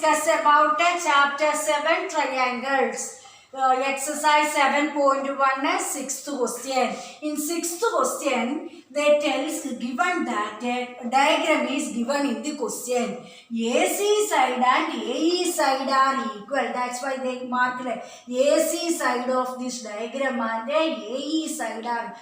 discuss about chapter 7 triangles. Exercise 7.1 sixth question. In sixth question, they tells given that a diagram is given in the question. AC side and AE side are equal. That's why they mark like AC side of this diagram and AE side are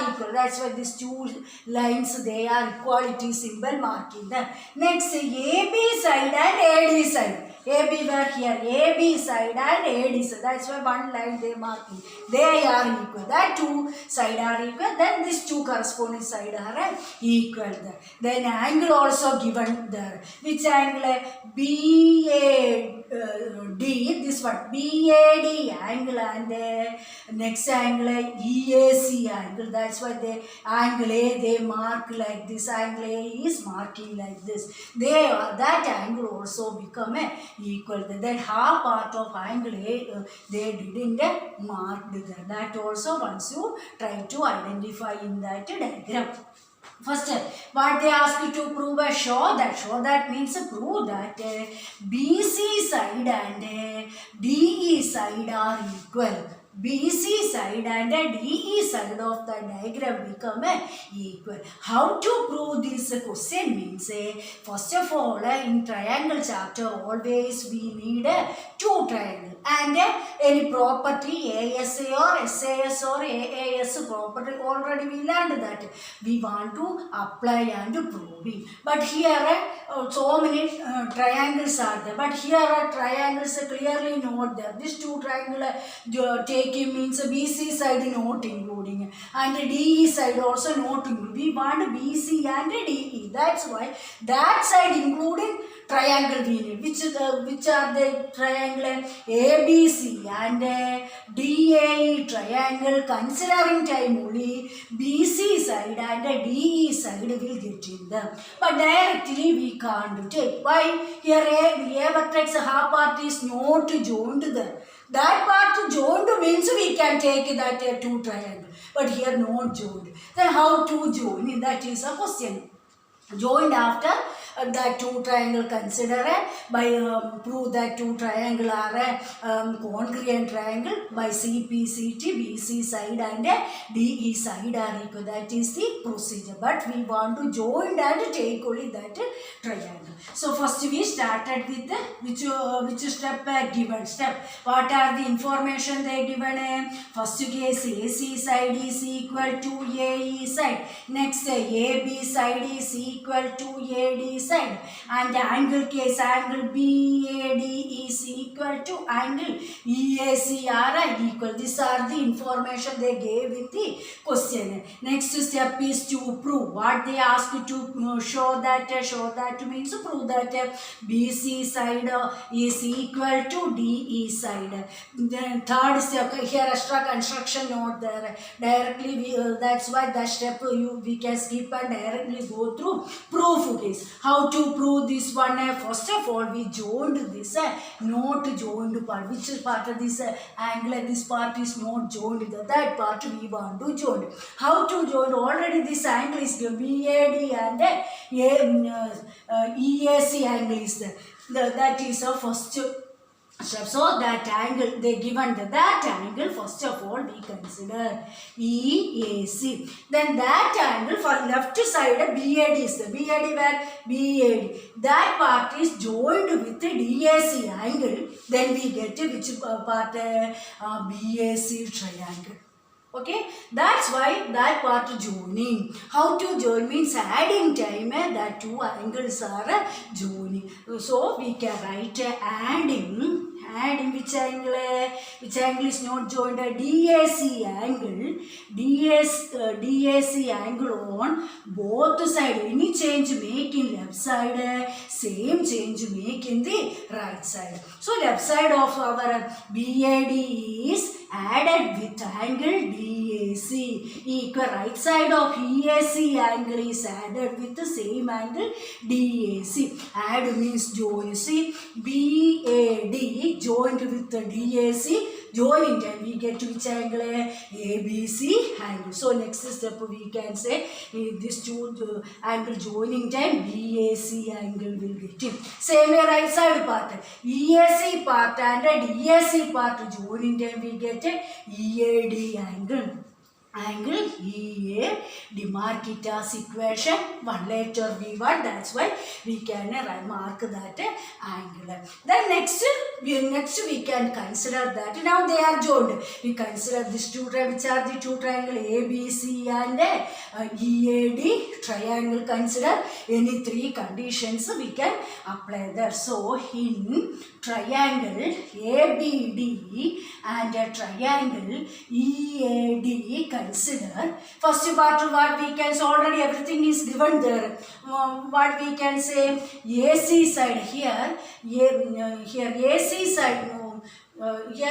equal. That's why these two lines they are equality symbol marking them. Next AB side and AD side. AB were here, AB side and AD side. That's why one line they marking. They are equal. That two side are equal. Then these two corresponding side are equal. Then angle also given there. Which angle? BAD. This one BAD angle and next angle EAC angle. That's why the angle A they mark like this. Angle A is marking like this. That angle also become equal. Then half part of angle A they didn't mark there. That also once you try to identify in that diagram. First, what they ask you to prove show that means prove that BC side and DE side are equal. BC side and DE side of the diagram become equal. How to prove this question means, first of all, in triangle chapter always we need two triangles and any property ASA or SAS or AAS property already we learned that we want to apply and prove it. But here so many triangles are there, but here are triangles clearly not there. This two triangle taking means BC side not including and DE side also not including. We want BC and DE. That's why that side including triangle we need. Which are the triangle ABC and DAE triangle. Considering time only BC side and DE side will get in them. But directly we can't take. Why? Here A vertex half part is not joined there. That part joined means we can take that two triangle. But here not joined. Then how to join? That is a question. Joined after that two triangle consider by prove that two triangle are congruent triangle by CPCT BC side and DE side are equal. That is the procedure. But we want to join and take only that triangle. So first we started with which step given step. What are the information they given? First case AC side is equal to AE side. Next AB side is equal to AD side. And the angle case angle BAD is equal to angle EAC are equal. These are the information they gave in the question. Next step is to prove. What they ask you to show that means prove that BC side is equal to DE side. Then third step, here extra construction not there. Directly that's why that step we can skip and directly go through proof case. How to prove this one? First of all we joined this not joined part. Which part of this angle this part is not joined. That part we want to join. How to join? Already this angle is BAD and EAC angle is there. That is a first step. So that angle they given that angle first of all we consider EAC. Then that angle for left side BAD is the BAD where BAD. That part is joined with the DAC angle. Then we get which part BAC triangle. Okay, that's why that part joining. How to join means adding time that two angles are joining. So we can write adding which angle is not joined? DAC angle. DAC angle on both sides. Any change make in left side, same change make in the right side. So left side of our BAD is added with angle DAC equal. Right side of EAC angle is added with the same angle DAC. Add means join. See BAD joined with the DAC joining time we get which angle? ABC angle. So next step we can say this two angle joining time BAC angle will get it. Same way right side part, EAC part and DAC part joining time we get EAD angle. Angle EA, mark it as equation 1 later we want, that's why we can mark that angle. Then next we can consider that now they are joined. We consider this two which are the two triangle ABC and EAD triangle. Consider any three conditions we can apply there. So in triangle ABD and a triangle EAD, consider first part what we can, so already everything is given there. What we can say, AC side here AC side,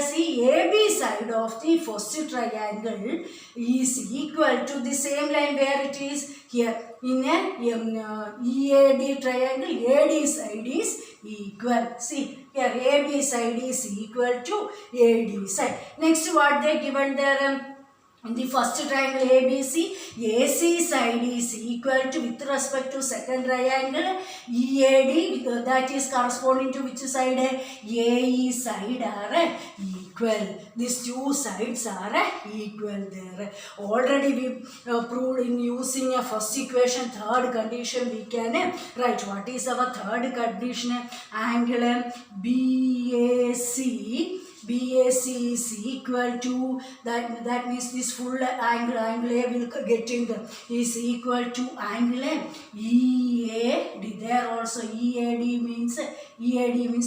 see AB side of the first triangle is equal to the same line where it is here in a EAD triangle. AD side is equal. See here AB side is equal to AD side. Next what they given there, in the first triangle ABC, AC side is equal to with respect to second triangle EAD, that is corresponding to which side? AE side are equal. These two sides are equal there. Already we proved in using a first equation, third condition we can write. What is our third condition? Angle BAC is equal to that means this full angle A will get in the is equal to angle EAD. There also EAD means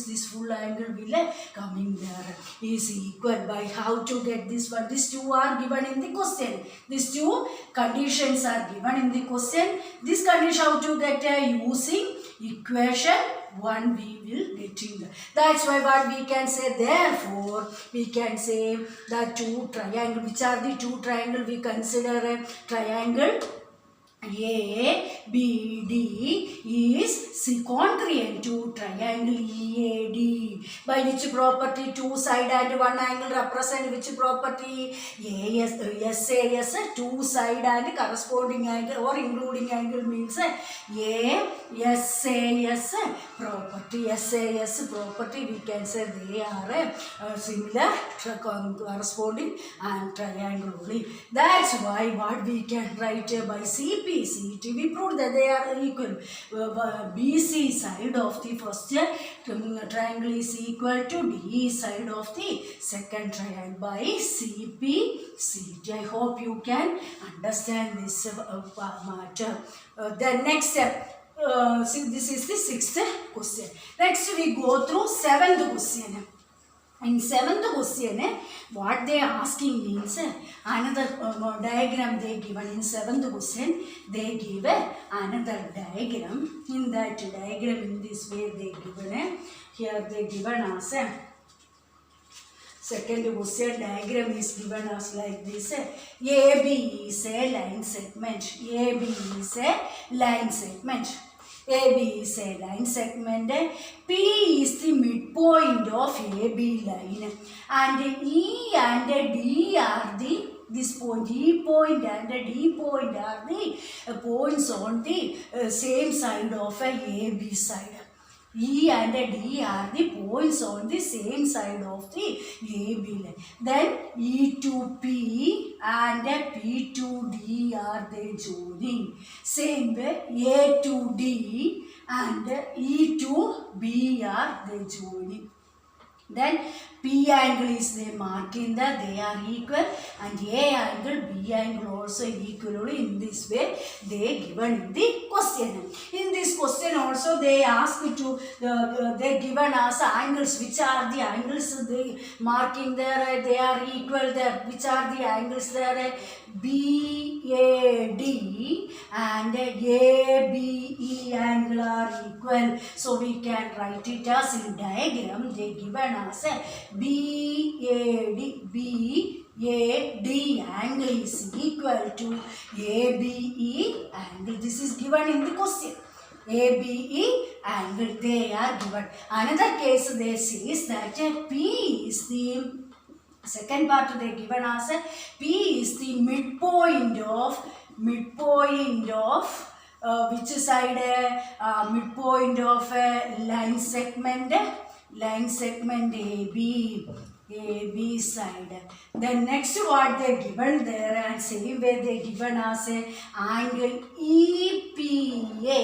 this full angle will coming there is equal. By how to get this one? These two are given in the question. These two conditions are given in the question. This condition how to get using equation 1 we will get in there. That's why what we can say, therefore we can say the two triangle, which are the two triangle we consider a triangle ABD is congruent to triangle EAD. By which property? Two side and one angle represent which property? SAS, two side and corresponding angle or including angle means SAS property. SAS property we can say they are similar corresponding and triangle only. That's why what we can write by CP CT, we proved that they are equal. BC side of the first triangle is equal to DE side of the second triangle by CP CT. I hope you can understand this matter. The next step, see this is the sixth question. Next we go through seventh question. In seventh question, what they asking means another diagram they given in seventh question. They give another diagram. In that diagram, in this way they given here they given us second question diagram is given as like this. AB is a line segment. AB is a line segment. AB is a line segment. P is the midpoint of AB line, and E and D are this point. E point and D point are the points on the same side of a AB side. E and D are the points on the same side of the AB line. Then E to P and P to D are they joining. Same way A to D and E to B are they joining. Then P angle is they marking that they are equal, and A angle, B angle also equal. In this way they given in the question. In this question also they ask to they given us angles. Which are the angles they marking there? They are equal there. Which are the angles there? BAD and ABE angle are equal. So we can write it as in diagram they given us BAD angle is equal to ABE angle. This is given in the question. ABE angle they are given. Another case they say is that P is the Second part they given as a P is the midpoint of which side, midpoint of a line segment AB side. Then next what they given there, and same way they given as a angle EPA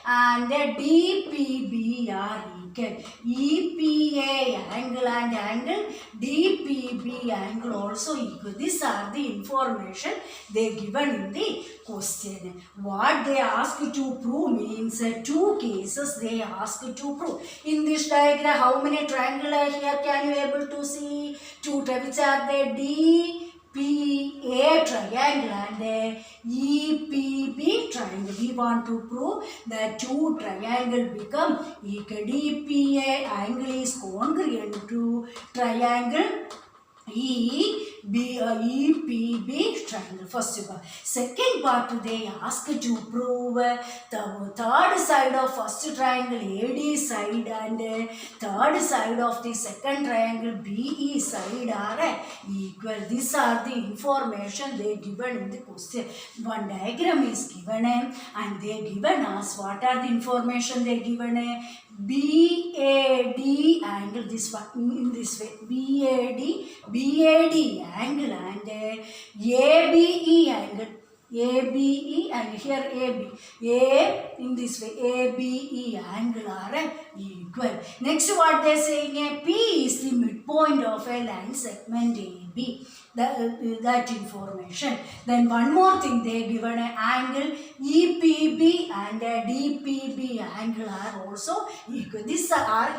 and DPB are equal. EPA angle and angle DPB angle also equal. These are the information they given in the question. What they ask to prove means two cases they ask to prove. In this diagram, how many triangle are here? Can you able to see? Two, which are they? DPA triangle and EPB triangle. We want to prove that two triangle become equal. DPA angle is congruent to triangle EPB triangle. First part. Second part they ask to prove the third side of first triangle AD side and third side of the second triangle BE side are equal. These are the information they given in the question. One diagram is given and they given us what are the information they given BAD angle, this one in this way, BAD angle and ABE angle, ABE and here AB, A in this way, ABE angle are equal. Next what they are saying, P is the midpoint of a line segment AB. That information. Then one more thing they given an angle EPB and DPB angle are also equal. These are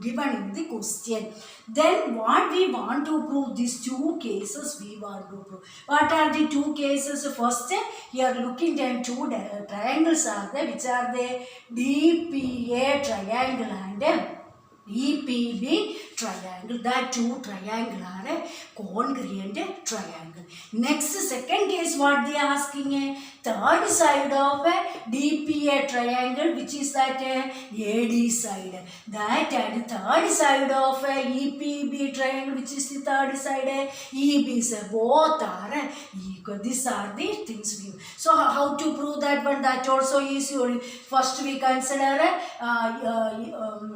given in the question. Then what we want to prove, these two cases we want to prove. What are the two cases? First, here looking at two triangles are there, which are the DPA triangle and EPB triangle. That two triangle are a congruent triangle. Next, second case what they are asking, a third side of a DPA triangle, which is that AD side. That and third side of a EPB triangle, which is the third side EB side. Both are equal. These are the things we. So how to prove that one? That also is your. First we consider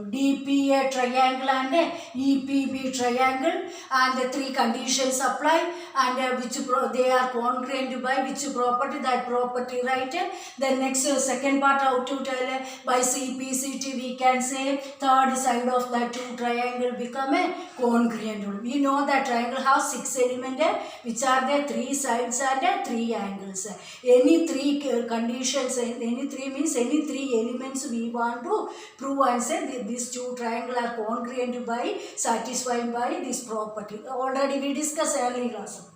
DPA triangle and EPB triangle, and the three conditions apply, and which they are congruent by which property, that property, right? Then next second part how to tell by CPCT we can say third side of that two triangle become a congruent. We know that triangle has 6 elements, which are the 3 sides and 3 angles. Any 3 conditions, any 3 means any 3 elements we want to prove and say these two triangles are congruent by, satisfied by this property. Already we discussed earlier class.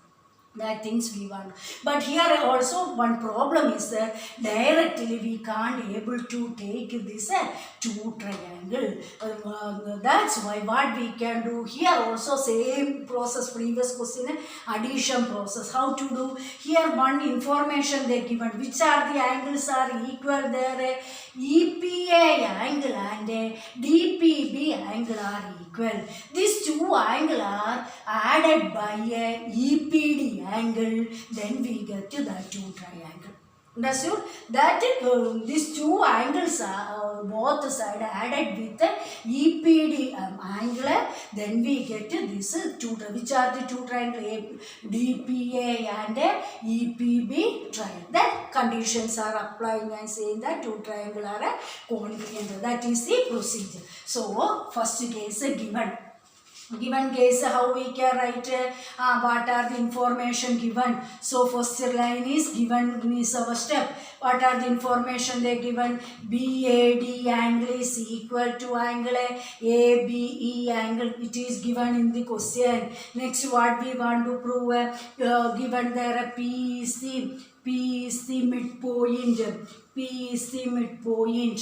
That things we want. But here also one problem is that directly we can't able to take this two triangle. That's why what we can do here also same process, previous question, addition process. How to do? Here one information they given, which are the angles are equal there. EPA angle and DPB angle are equal. These two angles are added by a EPD angle, then we get to the two triangle. Understood? That these two angles are both sides added with the EPD angle, then we get this two, which are the two triangle DPA and EPB triangle. Then conditions are applying and saying that two triangle are congruent. That is the procedure. So first case given case how we can write what are the information given. So first line is given is our step. What are the information they given? BAD angle is equal to angle ABE angle. It is given in the question. Next what we want to prove, given there P is the midpoint. P is the midpoint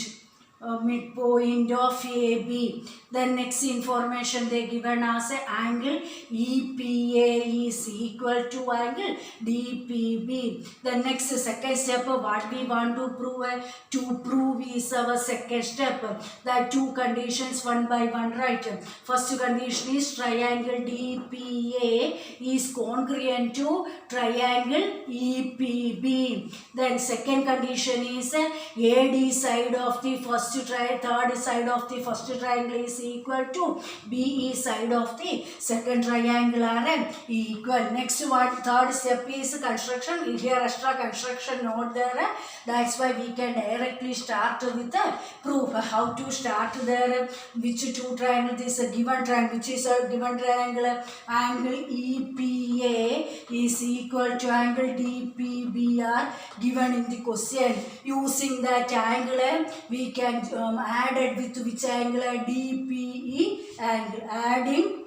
midpoint of AB. Then next information they given as a angle EPA is equal to angle DPB. The next second step what we want to prove is our second step. The two conditions one by one, right? First condition is triangle DPA is congruent to triangle EPB. Then second condition is AD side of the first third side of the first triangle is equal to BE side of the second triangle are equal. Next what third step is construction. Here extra construction not there. That's why we can directly start with the proof. How to start there? Which two triangle? This is a given triangle. Which is a given triangle? Angle EPA is equal to angle DPB are given in the question. Using that angle, we can add it with which angle? DPE angle.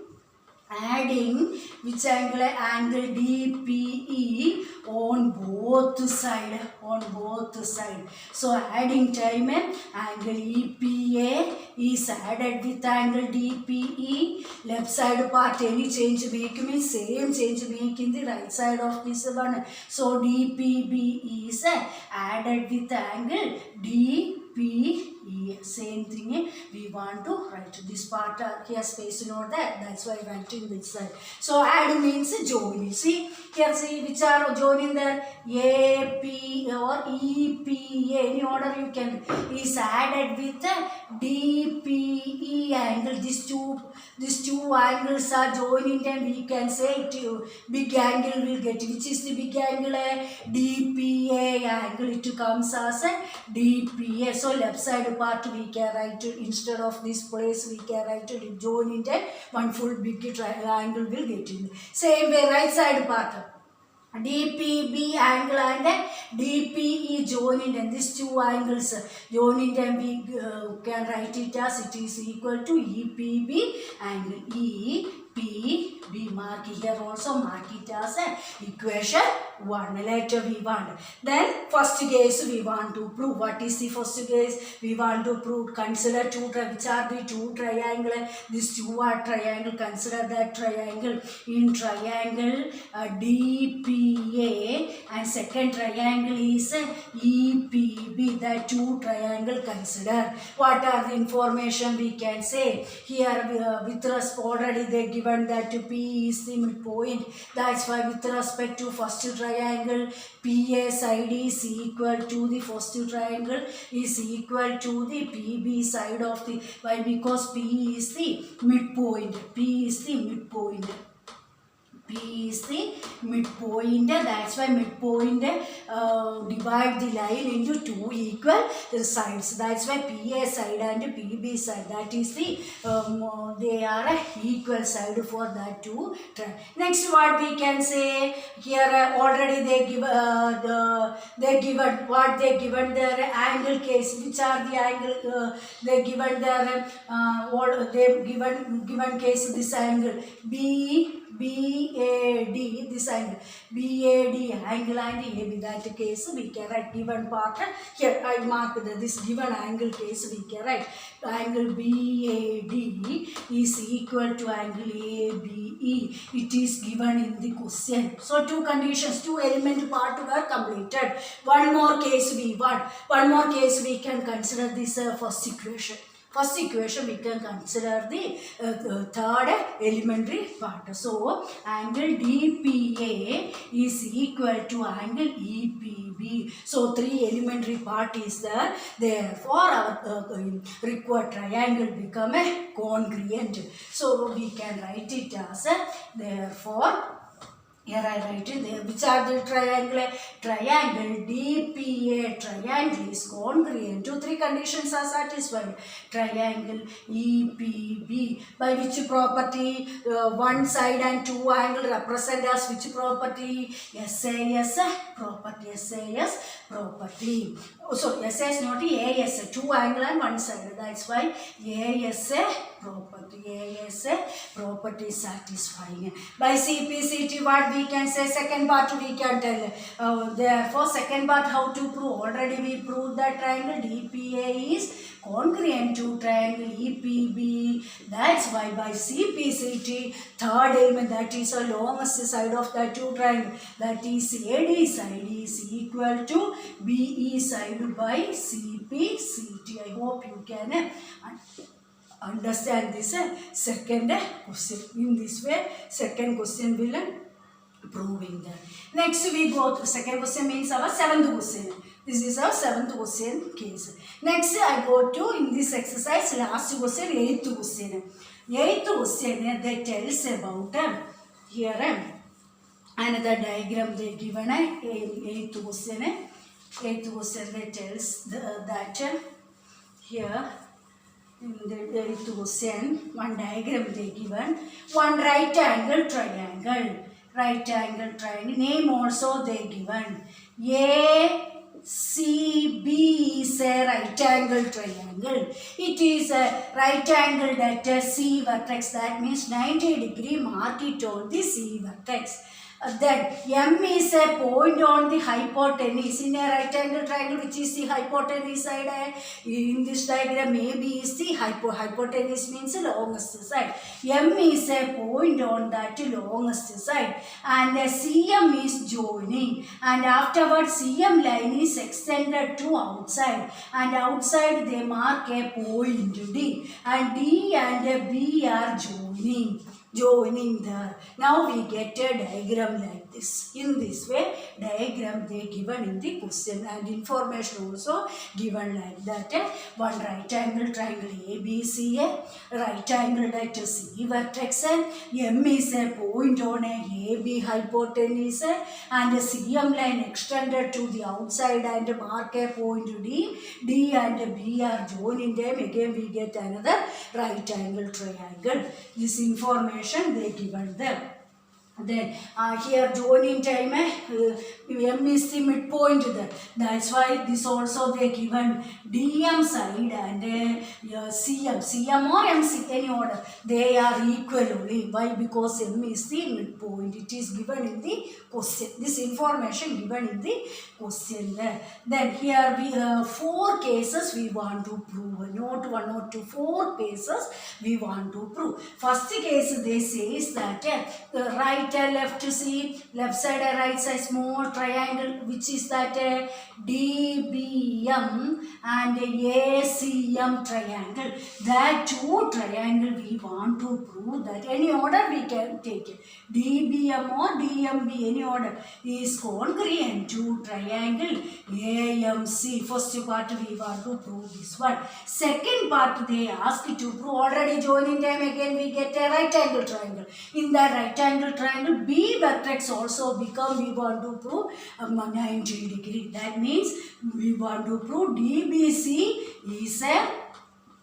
Adding which angle? Angle DPE on both side. So adding time, angle EPA is added with angle DPE. Left side part any change make means same change make in the right side of this one. So DPB is added with angle DPE. Same thing we want to write this part here space note that's why I writing this side. So add means join. See here, see which are joining there? AP or EPA, any order you can, is added with DPE angle. These two angles are joining and we can say big angle will get. Which is the big angle? DPA angle. It comes as a DPA. So left side part we can write instead of this place we can write join and one full big triangle will get in. Same way right side part. DPB angle and DPE joining, and these two angles joining them we can write it as it is equal to EPB angle. EPB mark here also mark it as equation 1. Later we want. Then first case we want to prove. What is the first case? We want to prove, consider two, which are the two triangle. These two are triangle. Consider that triangle. In triangle DPA and second triangle is EPB. The two triangle consider. What are the information we can say? Here with respect already they given that P is the midpoint. That's why with respect to first triangle, PA side is equal to the first triangle is equal to the PB side of the, why? Because P is the midpoint. P is the midpoint. P is the midpoint. That's why midpoint divide the line into two equal sides. That's why PA side and PB side, that is the they are a equal side for that two. Next what we can say here, already they give they given what they given their angle case. Which are the angle they given their what they given case? This angle BAD, this angle BAD angle and AB, that case we can write given part. Here I mark this given angle case we can write angle BAD is equal to angle ABE. It is given in the question. So two conditions, two element part were completed. One more case we want. One more case we can consider this first equation. First equation we can consider the third elementary part. So angle DPA is equal to angle EPB. So three elementary part is there. Therefore our required triangle become a congruent. So we can write it as therefore. Here I write it there. Which are the triangle? Triangle DPA triangle is congruent to three conditions are satisfied. Triangle EPB by which property? One side and two angle represent as which property? SAS property. SAS property. So SAS not AS, two angle and one side. That's why AS property. AS property is satisfying. By CPCT what we can say? Second part we can tell. Therefore second part how to prove? Already we proved that triangle DPA is congruent to triangle EPB. That's why by CPCT, third element, that is the longest side of the two triangle, that is AD side is equal to BE side by CPCT. I hope you can understand this second question. In this way, second question will proving that. Next we go to second question, means our seventh question. This is our seventh question case. Next I go to, in this exercise, last question, eighth question. Eighth question, they tells about here another diagram they given eighth question. Eighth question they tells that here in the eighth question, one diagram they given, one right angle triangle. Right angle triangle name also they given. ACB is a right angle triangle. It is a right angle that C vertex, that means 90 degree, mark it on the C vertex. Then M is a point on the hypotenuse in a right angle triangle, which is the hypotenuse side. In this diagram, AB is the hypotenuse, means longest side. M is a point on that longest side, and CM is joining, and afterwards CM line is extended to outside, and outside they mark a point D, and D and B are joining there. Now we get a diagram like this. In this way, diagram they given in the question, and information also given like that. One right angle triangle ABC, right angle that C vertex, M is a point on a AB hypotenuse, and a CM line extended to the outside and mark a point D. D and B are joining them. Again we get another right angle triangle. This information they given them. Then here joining time, M is the midpoint there. That's why this also they given DM side and CM or MC, any order. They are equal only. Why? Because M is the midpoint. It is given in the question. This information given in the question there. Then here we four cases we want to prove. Not one or two, four cases we want to prove. First case they say is that right and left to see, left side and right side small triangle, which is that DBM and ACM triangle. That two triangle we want to prove that any order we can take it. DBM or DMB, any order, is congruent to triangle AMC. First part we want to prove this one. Second part they ask to prove, already joining time, again we get a right angle triangle. In that right angle triangle, B vertex also become, we want to prove 90 degree. That means we want to prove DBC is a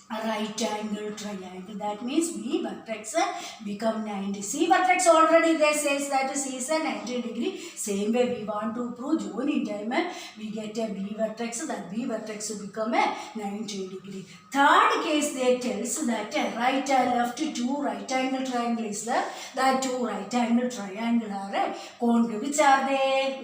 right angle triangle. That means B vertex become 90. C vertex already they says that C is a 90 degree. Same way we want to prove joining time, we get a B vertex, that B vertex will become a 90 degree. Third case they tells that right and left two right angle triangle is there. That two right angle triangle are congruent. Which are they?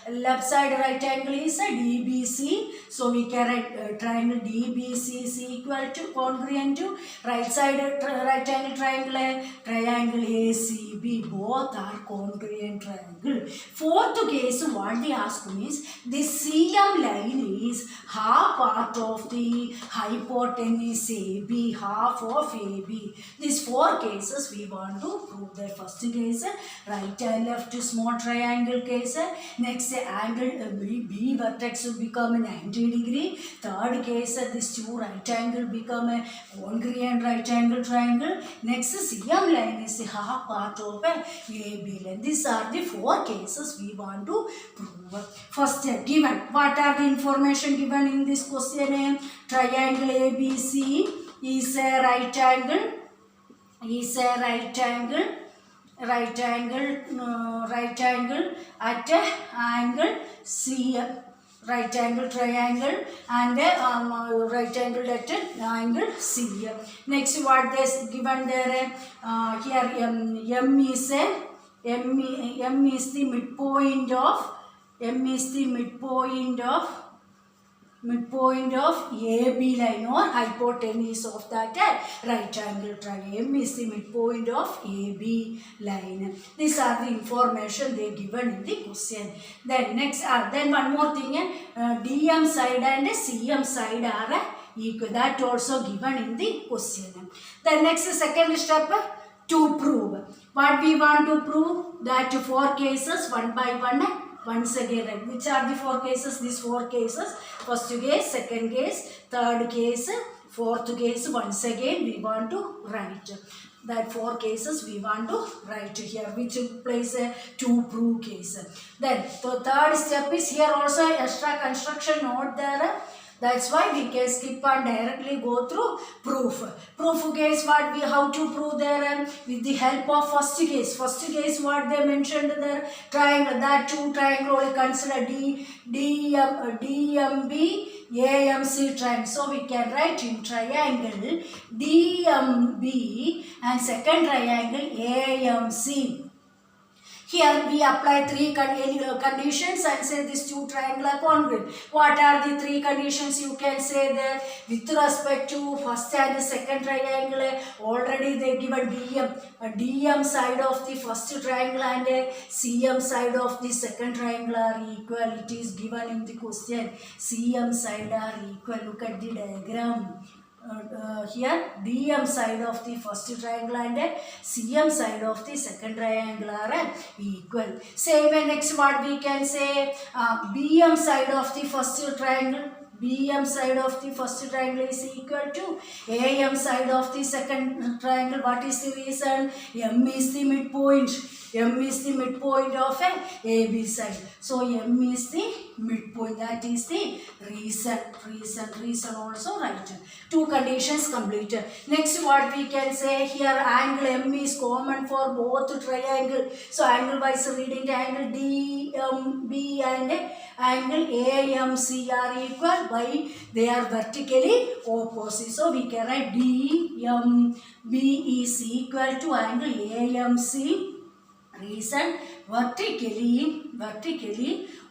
Left side right angle is a DBC. So we can write triangle DBC is equal to congruent to right side right angle triangle ACB. Both are congruent triangle. Fourth case, what they ask me is this CM line is half part of the hypotenuse AB, half of AB. These four cases we want to prove. The first case, right and left small triangle case. Next angle B vertex will become 90 degree. Third case, this two right angle become a congruent right angle triangle. Next CM line is half part of a AB line. These are the four cases we want to prove. First given, what are the information given in this question? Triangle ABC is a right angle, right angle at a angle CM. Right angle triangle and right angle at an angle CM. Next what they given there, here M is the midpoint of midpoint of AB line or hypotenuse of that right angle triangle. M is the midpoint of AB line. These are the information they given in the question. Then next, then one more thing, DM side and CM side are equal. That also given in the question. Then next, second step, to prove. What we want to prove? That 4 cases, one by one. Once again, right? Which are the 4 cases? These 4 cases. First case, second case, third case, fourth case. Once again, we want to write. That 4 cases we want to write here. Which place to prove case. Then the third step is here also extra construction note there. That's why we can skip and directly go through proof. Proof case, what we how to prove there with the help of first case. First case, what they mentioned there, triangle, that two triangle only consider DMB AMC triangle. So we can write in triangle DMB and second triangle AMC. Here we apply 3 conditions and say these 2 triangle are congruent. What are the 3 conditions? You can say that with respect to first and the second triangle, already they given DM side of the first triangle and CM side of the second triangle are equal. It is given in the question. CM side are equal. Look at the diagram. Here DM side of the first triangle and CM side of the second triangle are equal. Same next what we can say, BM side of the first triangle, BM side of the first triangle is equal to AM side of the second triangle. What is the reason? M is the midpoint. M is the midpoint of AB side. So M is the midpoint. That is the reason. Reason also right. 2 conditions completed. Next what we can say here, angle M is common for both triangle. So angle wise reading angle DMB and angle AMC are equal by they are vertically opposite. So we can write DMB is equal to angle AMC. Reason, vertically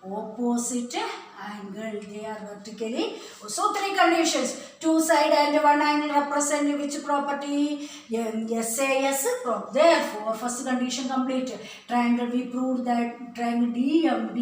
opposite angle. They are vertically. So 3 conditions. 2 side and 1 angle represent which property? SAS prop. Therefore, first condition complete. Triangle, we proved that triangle DMB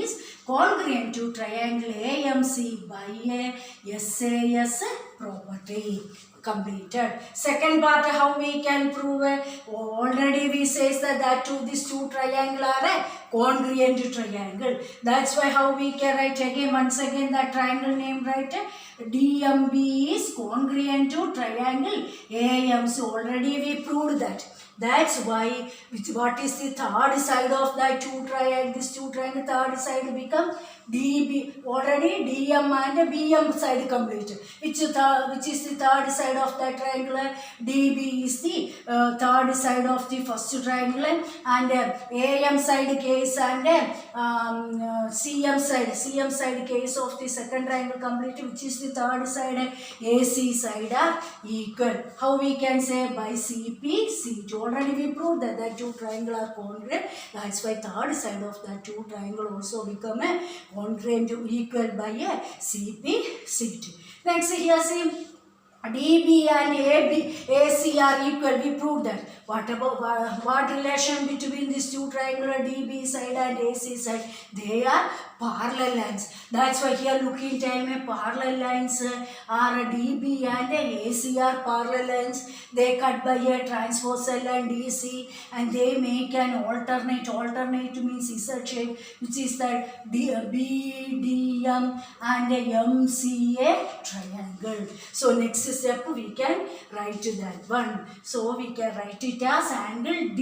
is congruent to triangle AMC by a SAS property. Completed. Second part, how we can prove already we says that these two triangle are congruent triangle. That's why how we can write again once again that triangle name, right? DMB is congruent to triangle AM. So already we proved that. That's why what is the third side of that 2 triangle? This 2 triangle third side become DB. Already DM and BM side complete. Which is the third side of that triangle? DB is the third side of the first triangle and AM side case and CM side case of the second triangle complete, which is the third side AC side are equal. How we can say? By CP, C2. Already we proved that 2 triangle are congruent. That's why third side of that 2 triangle also become a congruent equal by a CP, C2. Next here see, DB and AC are equal. We proved that. What about what relation between these 2 triangular DB side and AC side? They are parallel lines. That's why here looking time parallel lines are DB and AC are parallel lines. They cut by a transversal and DC and they make an alternate. Alternate means Z shape, which is that BDM and MCA triangle. So next step we can write that one. So we can write it as angle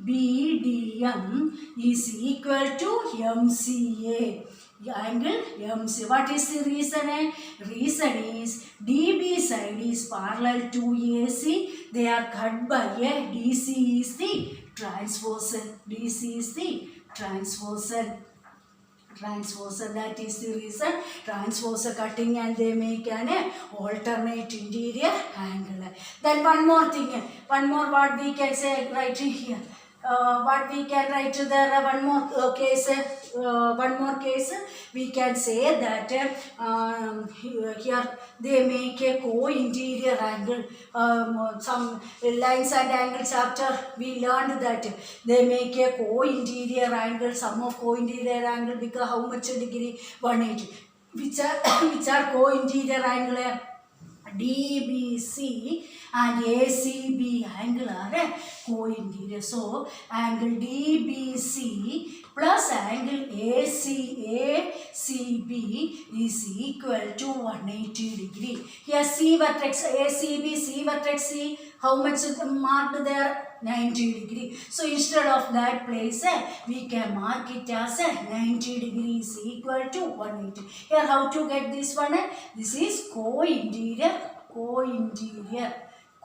BDM is equal to MCA. Angle MC. What is the reason? Reason is DB side is parallel to AC. They are cut by a DC is the transversal. DC is the transversal. That is the reason. Transversal cutting and they make an alternate interior angle. Then one more thing. One more what we can say right here. what we can write there, one more case, we can say that here they make a co-interior angle. Some lines and angles chapter we learned that they make a co-interior angle. Sum of co-interior angle because how much degree? 180. Which are co-interior angle? DBC and ACB angle are co-interior. So angle DBC plus angle ACB is equal to 180 degree. Here C vertex ACB, C vertex C, how much marked there? 90 degree. So instead of that place, we can mark it as 90 degrees equal to 180. Here how to get this one? This is co-interior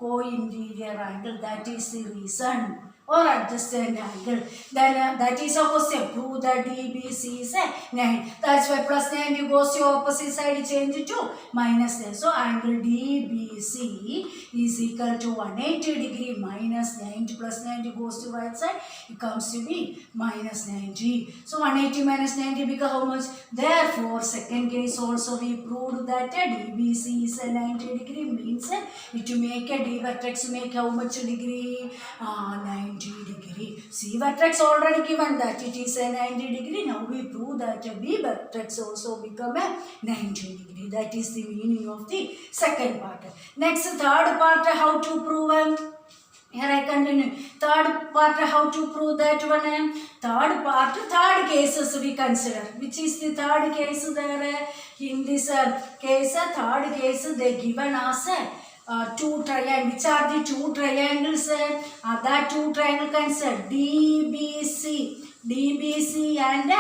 angle. That is the reason. Or adjacent angle. Then that is a question. Prove that DBC is 9. That's why plus 90 goes to opposite side, change it to minus 10. So angle DBC is equal to 180 degree minus 90 plus 90 goes to right side. It comes to be minus 90. So 180 minus 90 become how much? Therefore, second case also we proved that DBC is a 90 degree means it make a D vertex make how much degree? 90 degree. C vertex already given that it is a 90 degree. Now we prove that B vertex also become a 90 degree. That is the meaning of the second part. Next, third part, how to prove? Here I continue. Third part, how to prove that one? Third part, third cases we consider. Which is the third case there? In this case, third case they given us two triangles. Which are the two triangles? That two triangle consider DBC and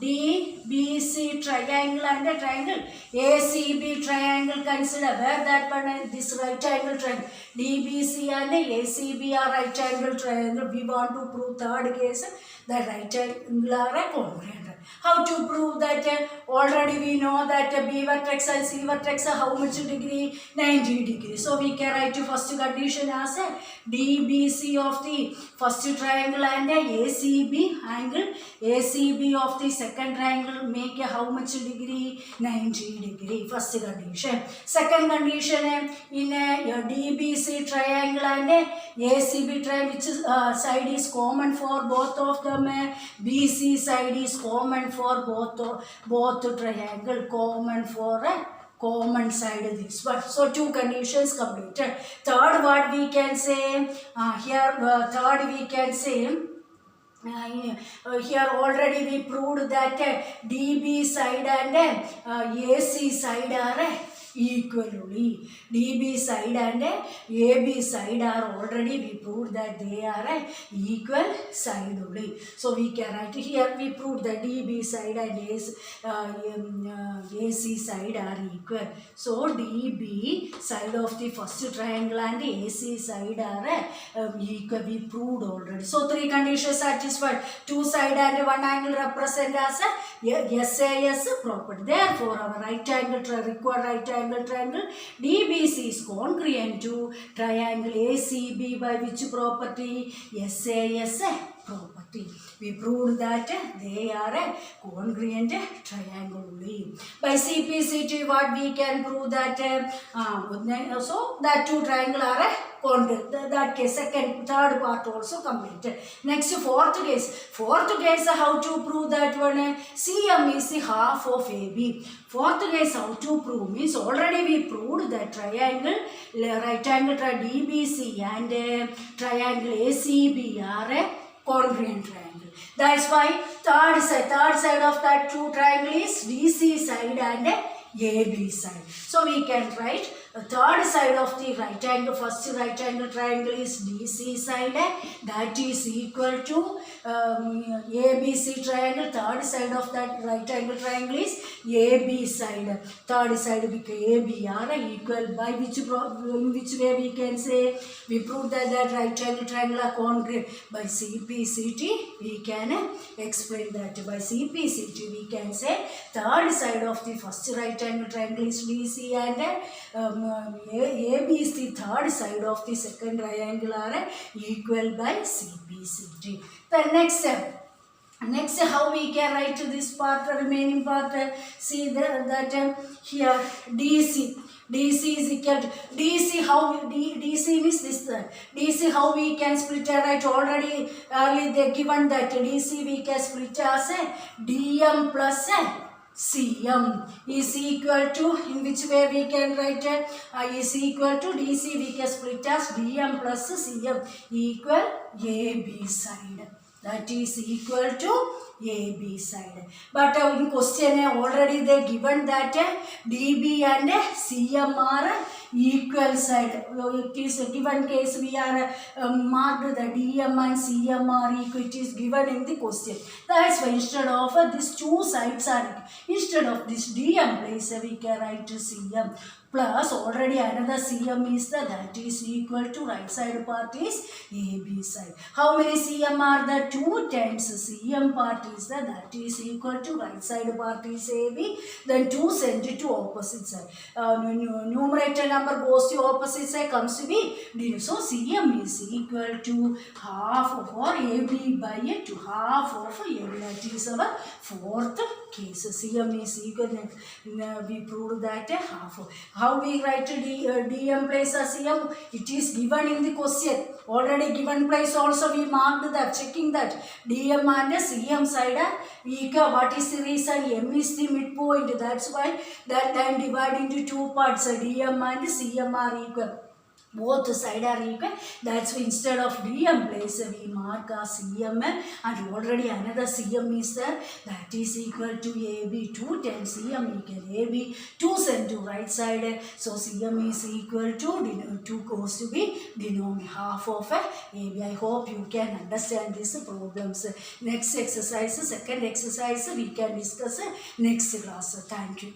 DBC triangle and a triangle ACB triangle consider. Where that one? This right angle triangle DBC and ACB are right angle triangle. We want to prove third case that right angle are congruent. How to prove that? Already we know that B vertex and C vertex are how much degree? 90 degree. So we can write to first condition as DBC of the first triangle and ACB angle ACB of the second triangle make how much degree? 90 degree. First condition. Second condition, in a DBC triangle and ACB triangle, which side is common for both of them? BC side is common for both triangle, common for common side this one. So two conditions completed. Third, what we can say here? Third we can say. Here already we proved that DB side and AC side are equally. DB side and AB side are already we proved that they are equal side only. So we can write here we proved that DB side and AC side are equal. So DB side of the first triangle and AC side are equal. We proved already. So three conditions satisfied. Two side and one angle represent as a SAS property. Therefore our right angle required right angle triangle DBC is congruent to triangle ACB by which property? SAS property. We proved that they are a congruent triangle only. By CPCT what we can prove that so that two triangle are congruent. That case second third part also completed. Next fourth case. Fourth case how to prove that one? CM is the half of AB. Fourth case how to prove means already we proved that triangle right angle DBC and triangle ACB are a congruent triangle. That's why third side of that two triangle is DC side and AB side. So we can write the third side of the right angle, first right angle triangle is DC side, that is equal to ABC triangle. Third side of that right angle triangle is AB side. Third side because AB are equal. By which in which way we can say we proved that right angle triangle are congruent? By CPCT we can explain that. By CPCT we can say third side of the first right triangle is DC, and AB is the third side of the second triangle are equal by CBCD. The next step. Next, how we can write this part, remaining part, see that here DC is equal to DC, how DC means this, DC how we can split and write, already early they given that DC we can split as a DM plus a CM is equal to, in which way we can write is equal to DC we can split as DM plus CM equal AB side. That is equal to AB side. But in question already they given that DB and CM are equal side. It is a given case we are marked the DM and CM are equal. It is given in the question. That's why instead of these two sides are, instead of this DM place we can write CM. Plus already another CM is that is equal to right side part is AB side. How many CM are there? 2 times CM part is that is equal to right side part is AB. Then 2 send it to opposite side. Numerator number goes to opposite side, comes to be D. So CM is equal to half of AB by 2 half of AB. That is our fourth case. CM is equal, we proved that half. How we write DM place as CM? It is given in the question. Already given place also we marked that, checking that DM and CM side are equal. What is the reason? M is the midpoint. That's why that time divide into 2 parts. DM and CM are equal. Both sides are equal. That's why instead of DM place we mark as CM, and already another CM is there, that is equal to AB. 2 times CM equal AB. 2 sent to right side, so CM is equal to 2 goes to be denominator half of AB. I hope you can understand these problems. Next exercise, second exercise we can discuss next class. Thank you.